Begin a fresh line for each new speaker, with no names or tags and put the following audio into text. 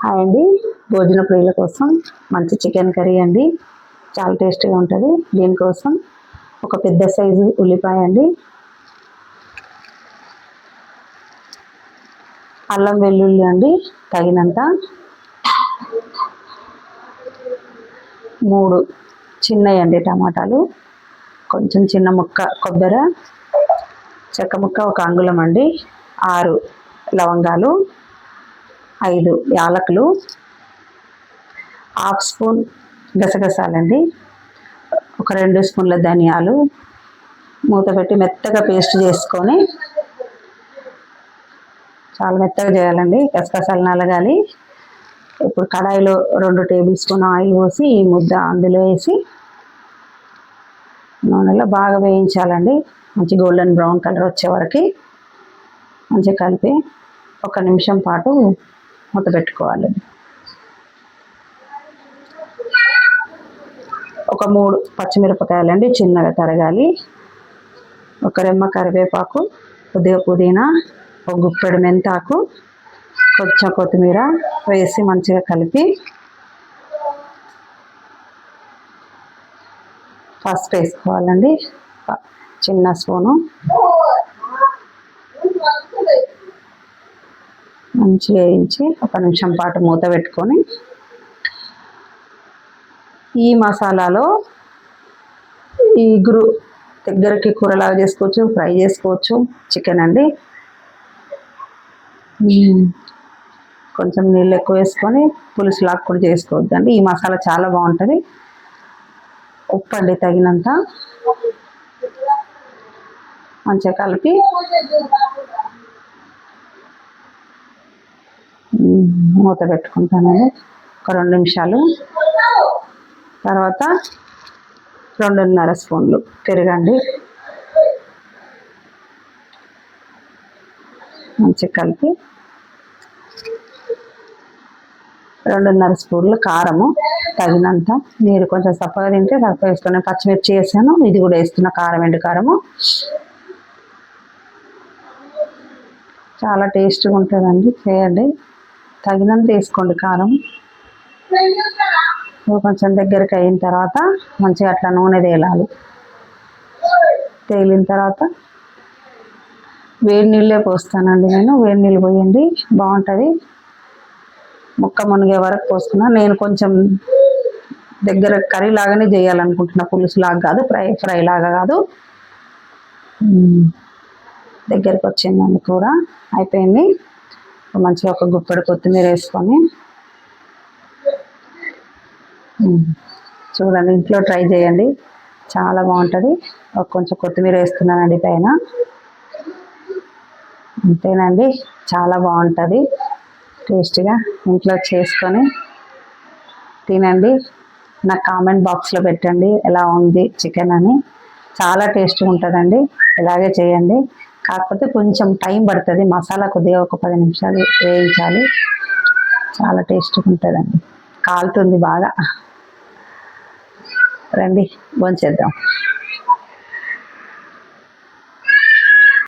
Hi అండి, భోజన ప్రియుల కోసం మంచి చికెన్ కర్రీ అండి. చాలా టేస్టీగా ఉంటుంది. దీనికోసం ఒక పెద్ద సైజు ఉల్లిపాయ అండి, అల్లం వెల్లుల్లి అండి తగినంత, 3 చిన్నవి అండి టమాటాలు, కొంచెం చిన్న ముక్క కొబ్బరి, చెక్క ముక్క 1 అంగుళం అండి, 6 లవంగాలు, 5 యాలకులు, 1/2 స్పూన్ గసగసాలండి, ఒక 2 స్పూన్ల ధనియాలు. మూత పెట్టి మెత్తగా పేస్ట్ చేసుకొని, చాలా మెత్తగా చేయాలండి, గసగసాలు నలగాలి. ఇప్పుడు కడాయిలో 2 టేబుల్ స్పూన్ ఆయిల్ పోసి ఈ ముద్ద అందులో వేసి నూనెలో బాగా వేయించాలండి. మంచి గోల్డెన్ బ్రౌన్ కలర్ వచ్చే వరకు మంచిగా కలిపి 1 నిమిషం పాటు మూత పెట్టుకోవాలి. ఒక 3 పచ్చిమిరపకాయలండి చిన్నగా తరగాలి, 1 రెమ్మ కరివేపాకు, కొద్దిగా పుదీనా, 1 గుప్పెడు మెంతాకు, కొంచెం కొత్తిమీర వేసి మంచిగా కలిపి పసుపు వేసుకోవాలండి, చిన్న స్పూను. మంచిగా వేయించి 1 నిమిషం పాటు మూత పెట్టుకొని ఈ మసాలాలో ఈ దగ్గరికి కూరలాగా చేసుకోవచ్చు, ఫ్రై చేసుకోవచ్చు. చికెన్ అండి, కొంచెం నీళ్ళు ఎక్కువ వేసుకొని పులుసు లాగా కూడా చేసుకోవద్దు అండి. ఈ మసాలా చాలా బాగుంటుంది. ఉప్పు అండి తగినంత, మంచిగా కలిపి మూత పెట్టుకుంటానండి. ఒక 2 నిమిషాలు తర్వాత 2.5 స్పూన్లు పెరుగండి, మంచిగా కలిపి 2.5 స్పూన్లు కారము తగినంత. మీరు కొంచెం సప్పగా తింటే సప్పగా వేసుకుని, పచ్చిమిర్చి వేసాను, ఇది కూడా వేస్తున్న కారం, ఎండు కారము. చాలా టేస్ట్గా ఉంటుందండి, చేయండి. తగినంత వేసుకోండి కారం. కొంచెం దగ్గరికి అయిన తర్వాత మంచిగా అట్లా నూనె తేలాలి. తేలిన తర్వాత వేడి నీళ్ళే పోస్తానండి నేను, వేడి నీళ్ళు పోయండి బాగుంటుంది. ముక్క మునిగే వరకు పోసుకున్నా. నేను కొంచెం దగ్గర కర్రీ లాగానే చేయాలనుకుంటున్నా, పులుసు లాగా కాదు, ఫ్రై లాగా కాదు. దగ్గరకు వచ్చిందండి, కూర అయిపోయింది. మంచిగా 1 గుప్పెడు కొత్తిమీర వేసుకొని చూడండి, ఇంట్లో ట్రై చేయండి, చాలా బాగుంటుంది. కొంచెం కొత్తిమీర వేస్తున్నానండి పైన. అంతేనండి, చాలా బాగుంటుంది, టేస్టీగా. ఇంట్లో చేసుకొని తినండి. నాకు కామెంట్ బాక్స్లో పెట్టండి ఎలా ఉంది చికెన్ అని. చాలా టేస్ట్గా ఉంటుందండి, ఇలాగే చేయండి. కాకపోతే కొంచెం టైం పడుతుంది, మసాలా కొద్దిగా ఒక 10 నిమిషాలు వేయించాలి. చాలా టేస్ట్గా ఉంటుందండి. కాలుతుంది బాగా. రండి భోంచేద్దాం.